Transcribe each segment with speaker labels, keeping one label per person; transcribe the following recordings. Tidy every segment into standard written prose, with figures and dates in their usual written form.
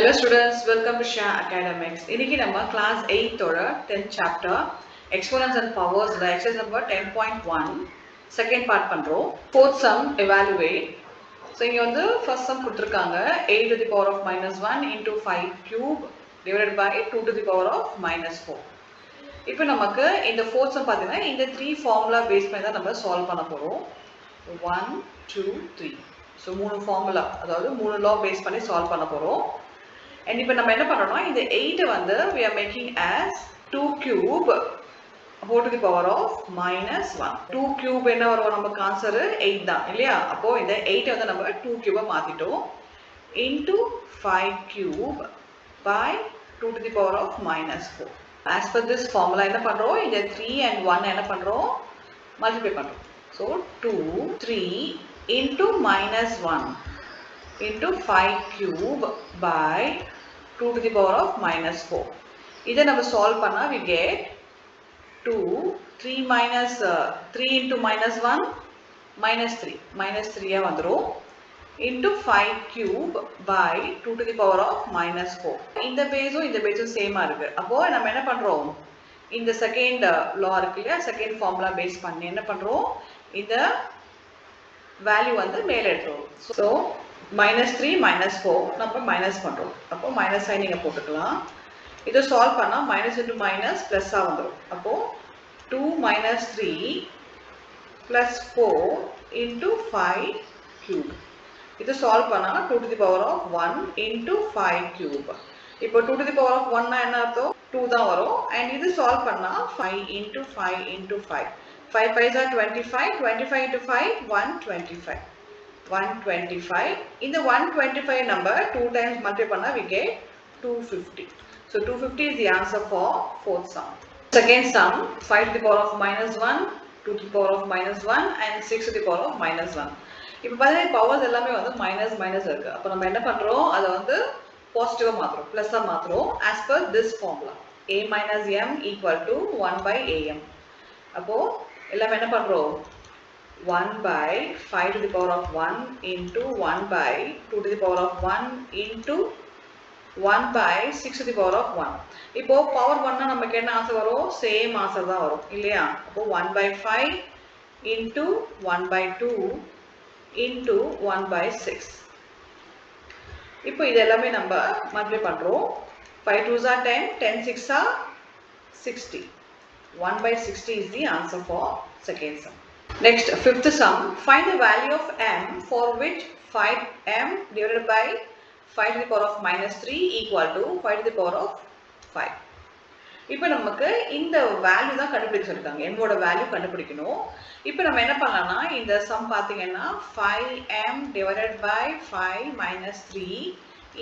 Speaker 1: Hello students, welcome to Shah Academics. இன்னைக்கு நம்ம class 8 ஓட 10th chapter exponents and powers ல exercise number 10.1 second part பண்றோம். Fourth sum evaluate. So இங்க வந்து first sum கொடுத்திருக்காங்க 8 to the power of minus 1 into 5 cube divided by 2 to the power of minus 4. இப்போ நமக்கு இந்த fourth sum பார்த்தீங்கன்னா இந்த 3 formula base பண்ணி தான் நம்ம solve பண்ண போறோம். 1 2 3. So மூணு formula அதாவது மூணு law base பண்ணி solve பண்ண போறோம். And இப்போ நம்ம என்ன பண்றோம்னா இந்த 8 வந்து we are making as 2 cube whole to the power of minus 1. 2 cube என்ன வரும் நமக்கு ஆன்சர் 8 தான் இல்லையா? அப்போ இந்த 8 வந்து நம்ம 2 cube மாத்திட்டோம் into 5 cube by 2 to the power of minus 4. As per this formula என்ன பண்றோம் இந்த 3 and 1 என்ன பண்றோம் multiply பண்றோம். So 2 3 into minus 1 into 5 cube by 2 to the power of minus 4. இதை நம்ம solve பண்ணா we get 2 3 minus 3 into minus 1 minus 3 minus 3 வந்துரும் into 5 cube by 2 to the power of minus 4. இந்த பேஸும் இந்த பேஸும் சேமா இருக்கு. அப்போ நம்ம என்ன பண்றோம் இந்த செகண்ட் law இருக்கு இல்லையா செகண்ட் ஃபார்முலா பேஸ் பண்ணி என்ன பண்றோம் இந்த வேல்யூ வந்து மேல எடுத்துறோம். So minus 3 minus 4 நம்ம மைனஸ் பண்றோம். அப்போ மைனஸ் சைன் நீங்க போட்டுக்கலாம். இதை சால்வ் பண்ணா மைனஸ் இன்டு மைனஸ் பிளஸ் ஆ வந்துரும். அப்போ 2 minus 3 plus 4 into 5 cube. இதை சால்வ் பண்ணா 2 to the power of 1 into 5 cube. இப்போ 2 to the power of 1 என்ன அர்த்தம் 2 தான் வரும். and இது சால்வ் பண்ணா 5 into 5 into 5. 5 5s are 25. 25 into 5 125. 125. In the 125 number 2 times multiply panna we get 250. So 250 is the answer for fourth sum. Second sum 5 to the power of minus 1, 2 to the power of minus 1 and 6 to the power of minus 1. இப்போ பாத்தீங்கன்னா powers எல்லாமே வந்து minus minus இருக்கு. அப்போ நம்ம என்ன பண்றோம் அதை வந்து பாசிட்டிவா மாத்துறோம் பிளஸ்ஸா மாத்துறோம் as per this formula a minus m equal to 1 by am. அப்போ எல்லாமே என்ன பண்றோம் 1 by 5 to the power of 1 into 1 by 2 to the power of 1 into 1 by 6 to the power of 1. இப்போ பவர் 1 நமக்கு என்ன ஆன்சர் வரும் சேம் ஆன்சர் தான் வரும் இல்லையா? அப்போ 1 by 5 into 1 by 2 into 1 by 6. இப்போ இது எல்லாமே நம்ம மல்டிப்ளை பண்றோம். 5 2s are 10, 10 6 are 60. 1 by 60 is the answer for second sum. Next, fifth sum, find the value of m for which 5m divided by 5 to the power of minus 3 equal to 5 to the power of 5. இப்போ நமக்கு இந்த value தான் கண்டுபிடிக்க சொல்லிருக்காங்க m ஓட value கண்டுபிடிக்கணும். இப்போ நம்ம என்ன பண்ணலாம்னா இந்த சம் பாத்தீங்கன்னா 5m divided by 5 minus 3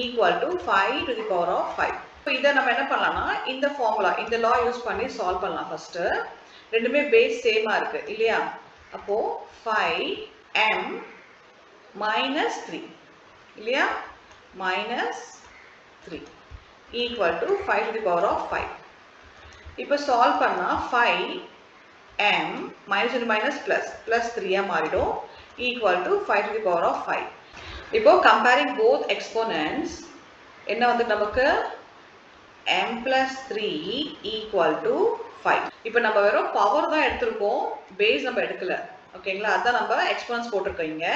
Speaker 1: equal to 5 to the power of 5. இப்போ இதை நம்ம என்ன பண்ணலாம்னா இந்த ஃபார்முலா இந்த law யூஸ் பண்ணி சால்வ் பண்ணலாம். ஃபர்ஸ்ட் ரெண்டுமே பேஸ் சேமா இருக்கு இல்லையா? அப்போ 5m minus 3 இல்லையா minus 3 equal to 5 to the power of 5. இப்போ சால்வ் பண்ணா 5m minus into minus plus 3 மாறிடும் equal to 5 to the power of 5. இப்போ comparing both exponents என்ன வந்து நமக்கு m plus 3 equal to 5. இப்போ நம்ம வெறும் பவர் தான் எடுத்துருக்கோம் பேஸ் நம்ம எடுக்கல ஓகேங்களா? அதான் நம்ம எக்ஸ்போனன்ஸ் போட்டிருக்கோம் இங்க.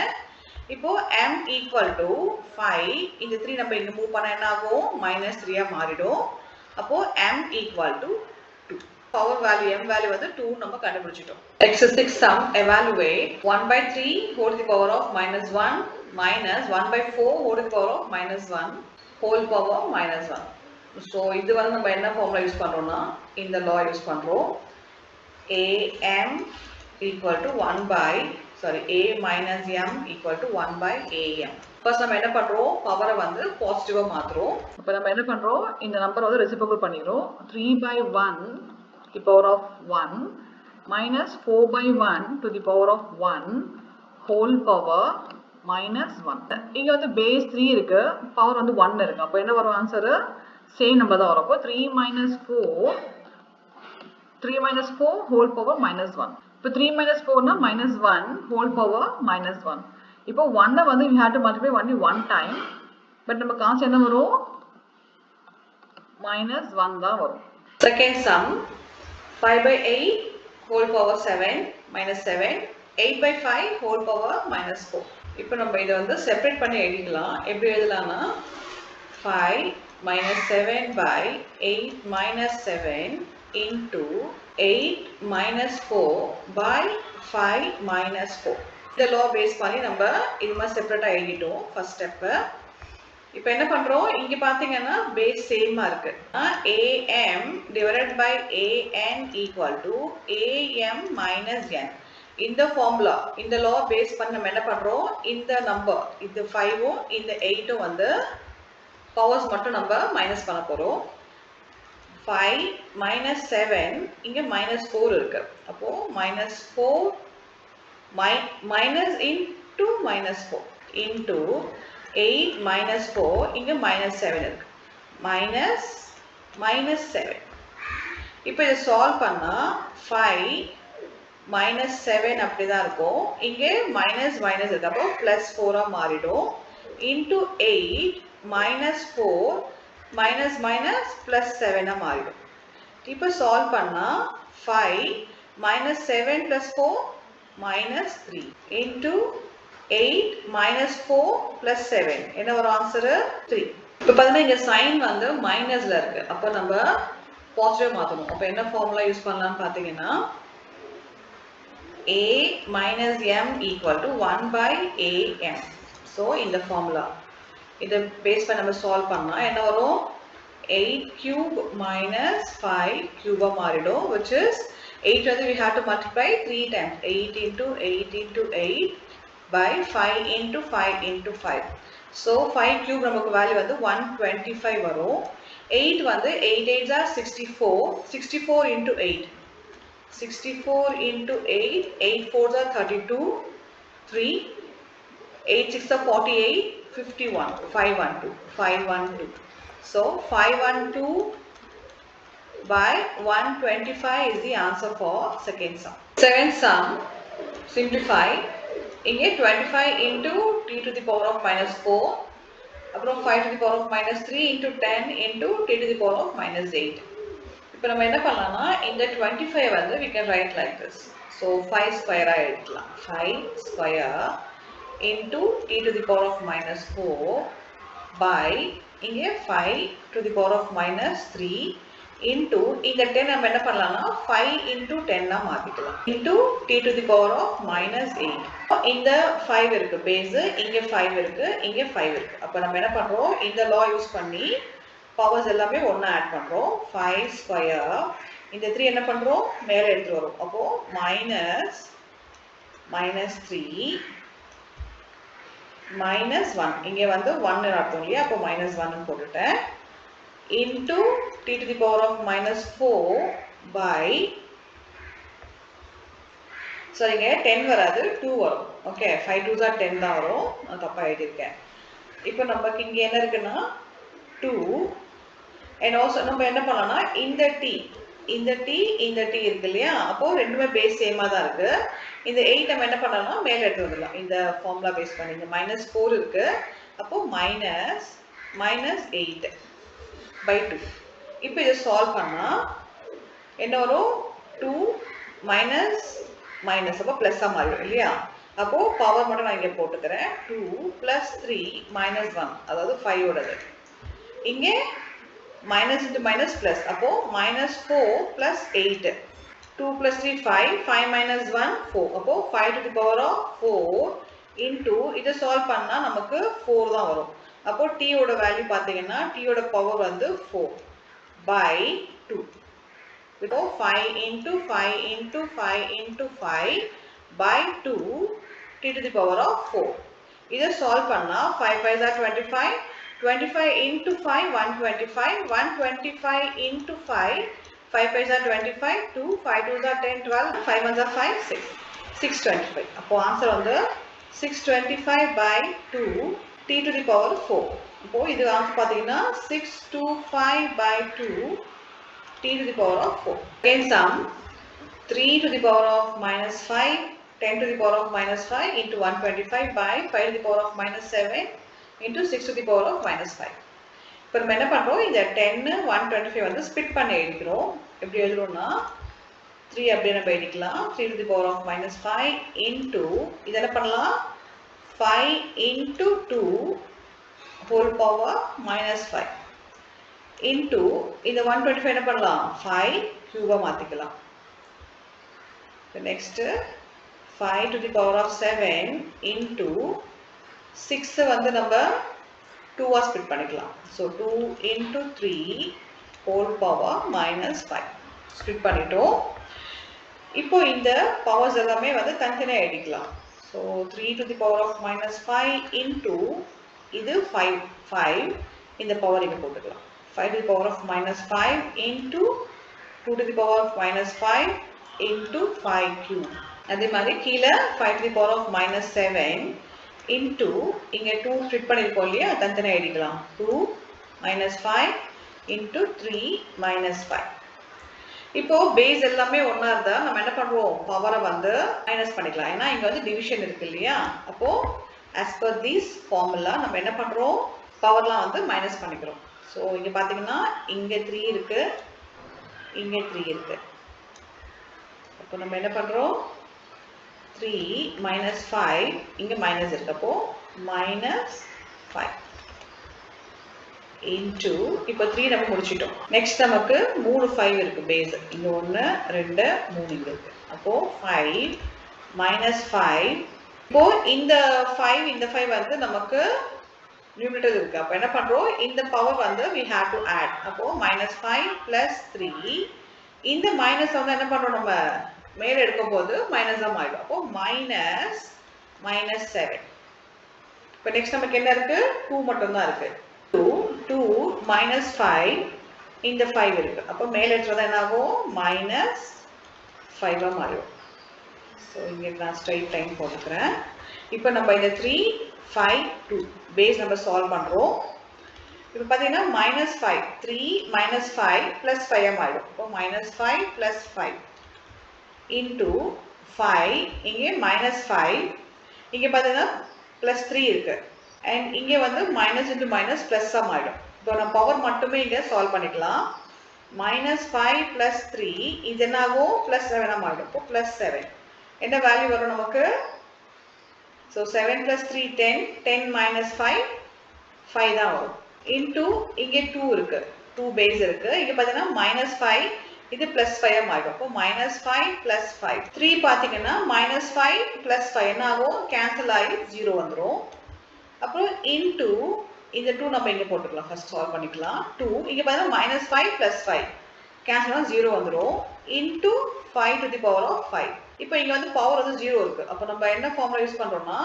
Speaker 1: இப்போ m equal to 5 இந்த 3 நம்ம இங்க மூவ் பண்ணா என்ன ஆகும் minus 3 மாறிடும். அப்போ m equal to 2. Power value m value வந்து 2 நம்ம கண்டுபிடிச்சிட்டோம். Exercise 6 sum evaluate 1 by 3 whole to the power of minus 1 minus 1 by 4 whole to the power of minus 1 whole power minus 1. So இது வந்து நம்ம என்ன ஃபார்முலா யூஸ் பண்றோம்னா இந்த law use பண்றோம். am equal to 1 by a minus m equal to 1 by am. First நம்ம என்ன பண்றோம் பவரை வந்து பாசிட்டிவா மாத்துறோம். இப்போ நம்ம என்ன பண்றோம் இந்த நம்பர் வந்து reciprocal பண்ணிரோம். 3 by 1 to the power of 1 minus 4 by 1 to the power of 1 whole power minus 1. இங்க வந்து பேஸ் 3 இருக்கு பவர் வந்து 1 இருக்கு. அப்போ என்ன வரும் ஆன்சர் சேம் நம்பர் தான் வரும். அப்போ 3 minus 4 whole power minus 1. இப்போ 3 minus 4 னா minus 1 whole power minus 1. இப்போ 1 வந்து we have to multiply only one time. But நம்ம கான்ஸ்ட் என்ன வரும் minus 1 தான் வரும். Second sum 5 by 8 whole power 7 minus 7 8 by 5 whole power minus 4. இப்போ நம்ம இதை வந்து செப்பரேட் பண்ணி எழுதிக்கலாம். எப்படி எழுதலாம்னா 5 minus 7 by 8 minus 7 into 8 minus 4 by 5 minus 4. இந்த law base பண்ணி நம்ம இது மாதிரி செப்பரேட்டா எழுதிட்டோம் ஃபர்ஸ்ட் ஸ்டெப். இப்போ என்ன பண்றோம், இங்க பாத்தீங்கன்னா பேஸ் சேமா இருக்கு. am divided by an equal to am minus n. இந்த ஃபார்முலா இந்த law பேஸ் பண்ணி நம்ம என்ன பண்றோம், இந்த நம்பர் இந்த 5ம் இந்த 8ம் வந்து பவர்ஸ் மட்டும் நம்ம மைனஸ் பண்ண போறோம். 5 minus 7 இங்க minus 4 இருக்கு. அப்போ minus 4 minus into minus 4 into 8 minus 4 இங்க minus 7 இருக்கு. minus 7. இப்போ இதை சால்வ் பண்ணா 5 minus 7 அப்படிதான் இருக்கும். இங்கே minus இருக்கு. அப்போ plus 4 மாறிடும். into 8 minus 4 minus plus 7 மாறிடும். இப்போ சால்வ் பண்ணா 5 minus 7 plus 4 minus 3 into 8 minus 4 plus 7 என்ன ஒரு ஆன்சர் 3. இப்போ பாத்தீங்கன்னா இங்க சைன் வந்து மைனஸ்ல இருக்கு. அப்போ நம்ம பாசிட்டிவ் மாத்தணும். அப்போ என்ன ஃபார்முலா யூஸ் பண்ணலாம்னு பாத்தீங்கன்னா a minus m equal to 1 by am. so இந்த ஃபார்முலா இதை பேஸ் பண்ணி நம்ம சால்வ் பண்ணா என்ன வரும், 8 cube minus 5 cube மாறிடும், which is 8 வந்து we have to multiply 3 times. 8 into 8 into 8 by 5 into 5 into 5. so 5 cube நமக்கு வேல்யூ வந்து 125 வரும். 8 வந்து 8 8s are 64. 64 into 8 64 into 8 8 4s are 32 3 8 6 are 48 51 512. so 512 by 125 is the answer for second sum. Second sum simplify. இங்கே 25 into t to the power of minus 4 அப்புறம் 5 to the power of minus 3 into 10 into t to the power of minus 8. இப்போ நம்ம என்ன பண்ணலாம்னா இந்த 25 வந்து we can write like this. so 5 square எழுதலாம். 5 square into t to the power of minus 4 by இங்கே 5 to the power of minus 3 into இந்த 10 நம்ம என்ன பண்ணலாம்னா 5 into 10 மாத்திக்கலாம் into t to the power of minus 8. இந்த 5 இருக்கு பேஸ், இங்க 5 இருக்கு, இங்க 5 இருக்கு. அப்ப நம்ம என்ன பண்றோம், இந்த law யூஸ் பண்ணி பவர்ஸ் எல்லாமே ஒண்ணா ஆட் பண்றோம். 5 ஸ்கொயர் இந்த 3 என்ன பண்றோம் மேல எடுத்து வரோம். அப்போ -3 -1 இங்க வந்து 1 அர்த்தம் இல்லையா, அப்போ -1 ன்னு போட்டுட்டேன். into t to the power of minus 4 by சரிங்க 10 வராது 2 வரும். ஓகே 5 2s are 10 தான் வரும். நான் தப்பா எழுதிருக்கேன். இப்போ நமக்கு இங்க என்ன இருக்குன்னா 2 and also நம்ம என்ன பண்ணலாம்னா இந்த t இருக்கு இல்லையா, அப்போ ரெண்டுமே பேஸ் சேமா தான் இருக்கு. இந்த 8 நம்ம என்ன பண்ணலாம்னா மேல எடுத்து வந்துடலாம். இந்த ஃபார்முலா பேஸ் பண்ணி இந்த -4 இருக்கு. அப்போ -8 by 2. இப்போ இதை சால்வ் பண்ணா என்ன வரும், 2 மைனஸ் அப்போ பிளஸ்ஸா மாறிடும் இல்லையா. அப்போ பவர் மட்டும் நான் இங்க போட்டுக்கிறேன். 2 plus 3 minus 1 அதாவது 5 ஓடது. இங்கே minus into minus plus அப்போ -4 plus 8. 2 plus 3 5 5 minus 1 4. அப்போ 5 to the power of 4 into இதை சால்வ் பண்ணா நமக்கு 4 தான் வரும். அப்போ t ஓட வேல்யூ பாத்தீங்கன்னா t ஓட பவர் வந்து 4 by 2. இப்போ 5 into 5 into 5 into 5 by 2 t to the power of 4. இதை சால்வ் பண்ணா 5 5s are 25 25 into 5 125 125 into 5 5 5s are 25 2 5 2s are 10 12 5 1s are 5 6 625. அப்போ ஆன்சர் வந்து 625 by 2 t to the power 4. இப்போ இது ஆன்சர் பாத்தீங்கன்னா 625 by 2 t to the power of 4. Again sum 3 to the power of minus 5 10 to the power of minus 5 into 125 by 5 to the power of minus 7 into 6 to the power of minus 5. இப்போ நம்ம என்ன பண்ணுறோம், இந்த 10 125 வந்து split பண்ணி எழுதிக்கிறோம். எப்படி எழுதுறோம்னா 3 அப்படியே நம்ம எழுதிக்கலாம். 3 to the power of minus 5 into இது என்ன பண்ணலாம் 5 into 2 whole power minus 5 into இந்த 125 என்ன பண்ணலாம் 5 cube மாத்திக்கலாம். Next 5 to the power of 7 into 6 வந்து நம்ம 2 ஸ்பிட் பண்ணிக்கலாம். So 2 into 3 whole power minus 5 split பண்ணிட்டோம். இப்போ இந்த பவர்ஸ் எல்லாமே வந்து தனித்தனியாக எழுதிக்கலாம். So 3 to the power of minus 5 into இது 5 இந்த பவர் இங்கே போட்டுக்கலாம். 5 to the power of minus 5 into 2 to the power of minus 5 into 5 cube. அதே மாதிரி கீழே 5 to the power of minus 7 into இங்கே 2 ஸ்பிட் பண்ணியிருக்கோம் இல்லையா, தனித்தனியாக எழுதிக்கலாம். 2 minus 5 into 3 minus 5. இப்போ பேஸ் எல்லாமே ஒன்றா இருந்தால் நம்ம என்ன பண்ணுறோம், பவரை வந்து மைனஸ் பண்ணிக்கலாம். ஏன்னா இங்கே வந்து டிவிஷன் இருக்கு இல்லையா. அப்போது ஆஸ் பர் திஸ் ஃபார்முலா நம்ம என்ன பண்ணுறோம், பவர்லாம் வந்து மைனஸ் பண்ணிக்கிறோம். ஸோ இங்கே பார்த்தீங்கன்னா இங்கே 3 இருக்குது, இங்கே 3 இருக்குது. அப்போ நம்ம என்ன பண்ணுறோம் 3 minus 5 இங்கே மைனஸ் இருக்கு. அப்போது minus 5 into இப்போ 3 நம்ம முடிச்சிட்டோம். நெக்ஸ்ட் நமக்கு 3 5 இருக்கு பேஸ். இங்க 1 2 3 இங்க இருக்கு. அப்போ 5 minus 5. இப்போ இந்த 5 வந்து நமக்கு நியூமரேட்டர் இருக்கு. அப்போ என்ன பண்றோம், இந்த பவர் வந்து we have to add. அப்போ minus 5 plus 3 இந்த மைனஸ் வந்து என்ன பண்றோம், நம்ம மேல எடுக்கும் போது மைனஸ் தான் ஆயிடும். அப்போ minus 7. இப்போ நெக்ஸ்ட் நமக்கு என்ன இருக்கு, 2 மட்டும் தான் இருக்கு. 2 minus 5 இந்த 5 இருக்கு. அப்போ மேல எடுத்துறதா என்ன ஆகும், minus 5 மாறும். ஸோ இங்கே நான் ஸ்ட்ரைட் லைன் போட்டுக்கிறேன். இப்போ நம்ம இந்த 3 5 2 பேஸ் நம்ம சால்வ் பண்ணுறோம். இப்போ பார்த்தீங்கன்னா minus 5 3 minus 5 plus 5 ஆயிடும். இப்போ minus 5 plus 5 into 5 இங்கே minus 5 இங்கே பார்த்தீங்கன்னா plus 3 இருக்கு. அண்ட் இங்கே வந்து மைனஸ் இன்ட்டு மைனஸ் ப்ளஸ் ஆகிடும். இப்போ நம்ம பவர் மட்டுமே இங்கே சால்வ் பண்ணிக்கலாம். minus 5 plus 3 இது என்னாகும், ப்ளஸ் 7 ஆகிடும். இப்போ ப்ளஸ் 7 என்ன வேல்யூ வரும் நமக்கு, ஸோ 7 plus 3 10 10 minus 5 5 தான் வரும். இன்டூ இங்கே 2 இருக்கு, 2 பேஸ் இருக்கு. இங்கே பார்த்தீங்கன்னா minus 5 இது ப்ளஸ் 5 ஆகிடும். இப்போ minus 5 plus 5 3 பார்த்தீங்கன்னா minus 5 plus 5 என்ன ஆகும், கேன்சல் ஆகி 0 வந்துடும். அப்புறம் இன்டூ இந்த 2 நம்ம இங்கே போட்டுக்கலாம், ஃபர்ஸ்ட் சால்வ் பண்ணிக்கலாம். 2 இங்கே பார்த்தீங்கன்னா minus 5 plus 5 கேன்சல் ஆனால் 0 வந்துடும். Into 5 to the power of 5. இப்போ இங்கே வந்து பவர் வந்து 0 இருக்கு. அப்போ நம்ம என்ன ஃபார்முலா யூஸ் பண்ணுறோம்னா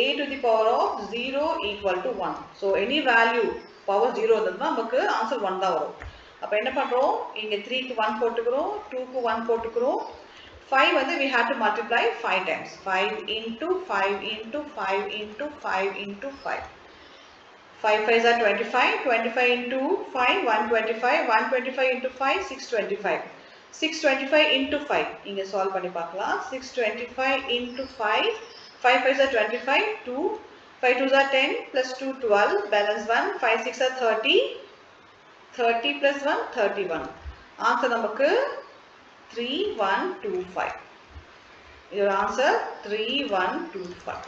Speaker 1: a to the power of 0 equal to 1. So any value power 0 வந்ததுன்னா நமக்கு ஆன்சர் 1 தான் வரும். அப்போ என்ன பண்ணுறோம், இங்கே 3க்கு 1 போட்டுக்கிறோம், 2க்கு 1 போட்டுக்கிறோம். 5 வந்து we have to multiply 5 times. 5 into 5 into 5 into 5 into 5. 5 5s are 25. 25 into 5 125. 125 into 5 625. 625 into 5 இங்கே சால்வ் பண்ணி பார்க்கலாம். 625 into 5 5 5s are 25. 2 5 2s are 10 plus 2 12 balance 1 5 6 are 30. 30 plus 1 31. Answer நமக்கு 3125. Your answer 3125.